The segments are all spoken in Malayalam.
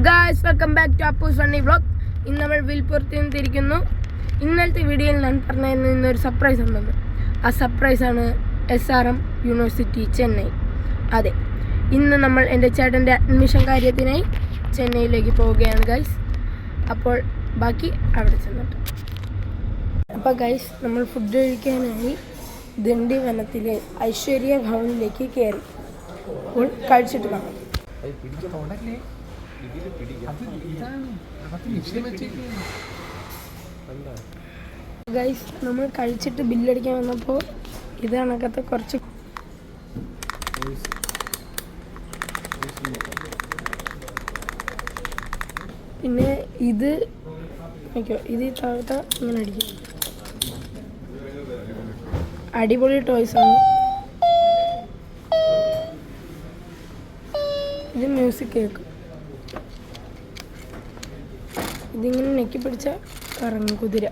Guys, welcome back to Appus funny vlog. ഇന്ന് നമ്മൾ വിൽപ്പുറത്ത് നിന്നിരിക്കുന്നു. ഇന്നലത്തെ വീഡിയോയിൽ ഞാൻ പറഞ്ഞിരുന്നു ഇന്നൊരു സർപ്രൈസ് ഉണ്ടെന്ന്. ആ സർപ്രൈസാണ് SRM യൂണിവേഴ്സിറ്റി ചെന്നൈ. അതെ, ഇന്ന് നമ്മൾ എൻ്റെ ചേട്ടൻ്റെ അഡ്മിഷൻ കാര്യത്തിനായി ചെന്നൈയിലേക്ക് പോവുകയാണ് ഗൈസ്. അപ്പോൾ ബാക്കി അവിടെ ചെന്നിട്ട്. അപ്പോൾ ഗൈസ്, നമ്മൾ ഫുഡ് കഴിക്കാനായി ദിണ്ടിവനത്തിലെ ഐശ്വര്യ ഭവനിലേക്ക് കയറി. അപ്പോൾ കഴിച്ചിട്ട് കാണാം. ഗൈസ്, നമ്മൾ കഴിച്ചിട്ട് ബില്ലടിക്കാൻ വന്നപ്പോൾ ഇതാണക്കത്തെ കുറച്ച് പിന്നെ ഇത് ഇത് താഴത്തെ ഇങ്ങനെ അടിക്കും. അടിപൊളി ടോയ്സാണ്. ഇത് മ്യൂസിക് കേൾക്കും. ഇതിങ്ങനെ നെക്കി പിടിച്ച കറങ്ങും കുതിര.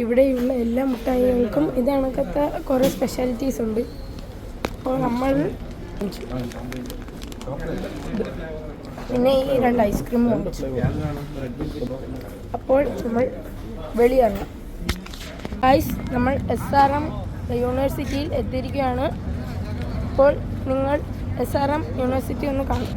ഇവിടെയുള്ള എല്ലാ മുട്ടായികൾക്കും ഇതണക്കത്തെ കുറേ സ്പെഷ്യാലിറ്റീസ് ഉണ്ട്. അപ്പോൾ നമ്മൾ പിന്നെ ഈ 2 ഐസ്ക്രീം വാങ്ങിച്ചു. അപ്പോൾ നമ്മൾ വെളിയിറങ്ങാം. നമ്മൾ SRM യൂണിവേഴ്സിറ്റിയിൽ എത്തിയിരിക്കുകയാണ്. അപ്പോൾ നിങ്ങൾ SRM യൂണിവേഴ്സിറ്റി ഒന്ന് കാണും.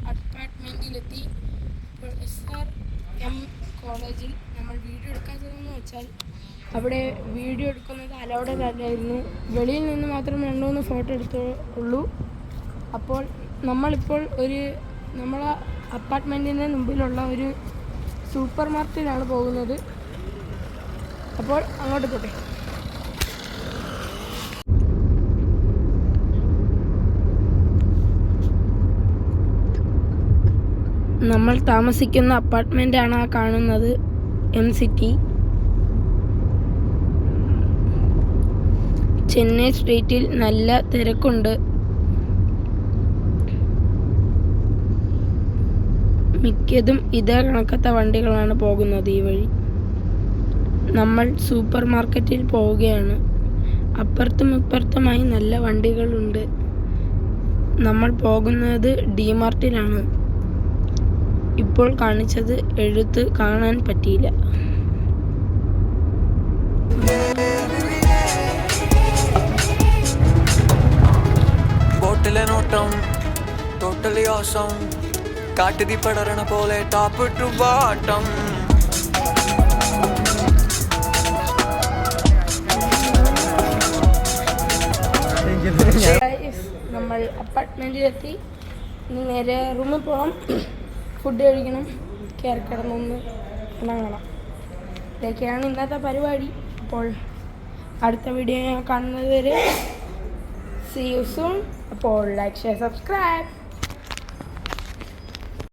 അപ്പാർട്ട്മെന്റിലെത്തി. SRM കോളേജിൽ നമ്മൾ വീഡിയോ എടുക്കാത്തതെന്ന് വെച്ചാൽ അവിടെ വീഡിയോ എടുക്കുന്നത് അലൗഡഡ് അല്ലായിരുന്നു. വെളിയിൽ നിന്ന് മാത്രം 2-3 ഫോട്ടോ എടുത്തുള്ളൂ. അപ്പോൾ നമ്മളിപ്പോൾ നമ്മളെ അപ്പാർട്ട്മെൻറ്റിൻ്റെ മുമ്പിലുള്ള ഒരു സൂപ്പർ മാർക്കറ്റിലാണ് പോകുന്നത്. അപ്പോൾ അങ്ങോട്ട് പോട്ടെ. നമ്മൾ താമസിക്കുന്ന അപ്പാർട്ട്മെൻ്റാണ് ആ കാണുന്നത്, MCT. ചെന്നൈ സ്ട്രീറ്റിൽ നല്ല തിരക്കുണ്ട്. മിക്കതും ഇതേ കണക്കത്തെ വണ്ടികളാണ് പോകുന്നത് ഈ വഴി. നമ്മൾ സൂപ്പർ മാർക്കറ്റിൽ പോവുകയാണ്. അപ്പുറത്തും ഇപ്പുറത്തുമായി നല്ല വണ്ടികളുണ്ട്. നമ്മൾ പോകുന്നത് DMartലാണ്. ഇപ്പോൾ കാണിച്ചത് എഴുത്ത് കാണാൻ പറ്റിയില്ല. ബോട്ടിലെ നോട്ടം ടോട്ടലി ഓസം, കാട്ടുതി പടരണ പോലെ ടോപ്പ് ടു ബോട്ടം. നമ്മൾ അപ്പാർട്ട്മെൻറ്റിലെത്തി. നേരെ റൂമിൽ പോകണം, ഫുഡ് കഴിക്കണം, കയറി കിടന്നൊന്ന് ഉണങ്ങണം. ഇതൊക്കെയാണ് ഇന്നത്തെ പരിപാടി. അപ്പോൾ അടുത്ത വീഡിയോ കാണുന്നത് വരെ see you soon. അപ്പോൾ ലൈക്ക്, ഷെയർ, സബ്സ്ക്രൈബ്.